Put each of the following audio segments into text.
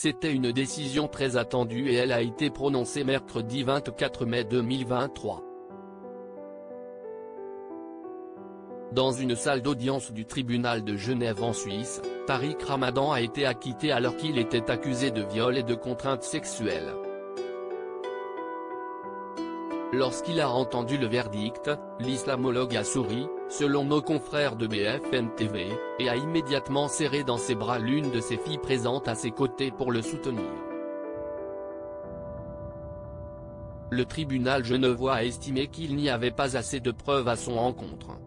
C'était une décision très attendue et elle a été prononcée mercredi 24 mai 2023. Dans une salle d'audience du tribunal de Genève en Suisse, Tariq Ramadan a été acquitté alors qu'il était accusé de viol et de contrainte sexuelle. Lorsqu'il a entendu le verdict, l'islamologue a souri, selon nos confrères de BFM TV, et a immédiatement serré dans ses bras l'une de ses filles présentes à ses côtés pour le soutenir. Le tribunal genevois a estimé qu'il n'y avait pas assez de preuves à son encontre.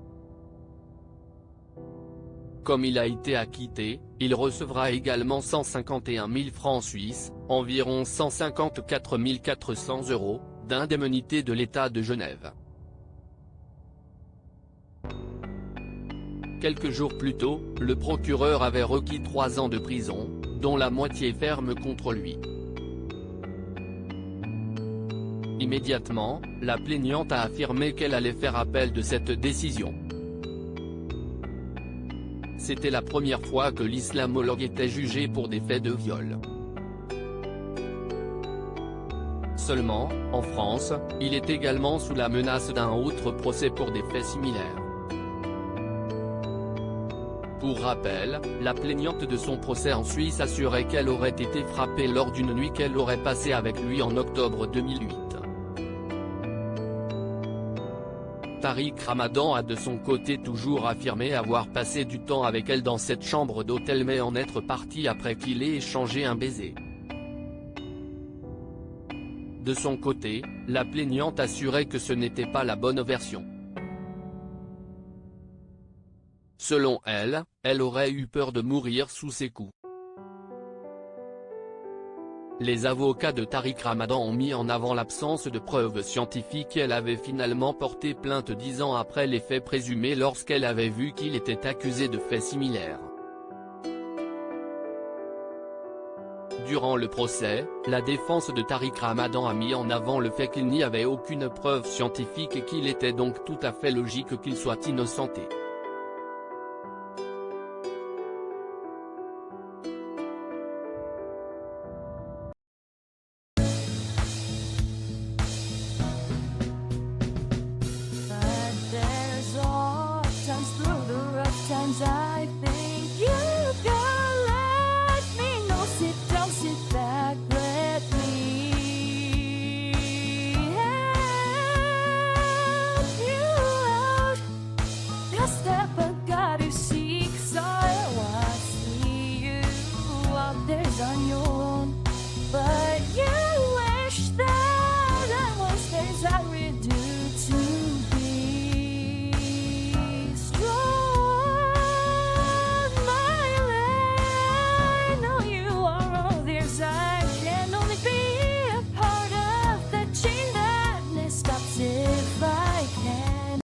Comme il a été acquitté, il recevra également 151 000 francs suisses, environ 154 400 €, d'indemnité de l'État de Genève. Quelques jours plus tôt, le procureur avait requis 3 ans de prison, dont la moitié ferme contre lui. Immédiatement, la plaignante a affirmé qu'elle allait faire appel de cette décision. C'était la première fois que l'islamologue était jugé pour des faits de viol. Seulement, en France, il est également sous la menace d'un autre procès pour des faits similaires. Pour rappel, la plaignante de son procès en Suisse assurait qu'elle aurait été frappée lors d'une nuit qu'elle aurait passée avec lui en octobre 2008. Tariq Ramadan a de son côté toujours affirmé avoir passé du temps avec elle dans cette chambre d'hôtel mais en être parti après qu'il ait échangé un baiser. De son côté, la plaignante assurait que ce n'était pas la bonne version. Selon elle, elle aurait eu peur de mourir sous ses coups. Les avocats de Tariq Ramadan ont mis en avant l'absence de preuves scientifiques et elle avait finalement porté plainte 10 ans après les faits présumés lorsqu'elle avait vu qu'il était accusé de faits similaires. Durant le procès, la défense de Tariq Ramadan a mis en avant le fait qu'il n'y avait aucune preuve scientifique et qu'il était donc tout à fait logique qu'il soit innocenté. I think you can let me know. Sit down, sit back, let me help you out. The step I gotta seek, so I see you out there's on your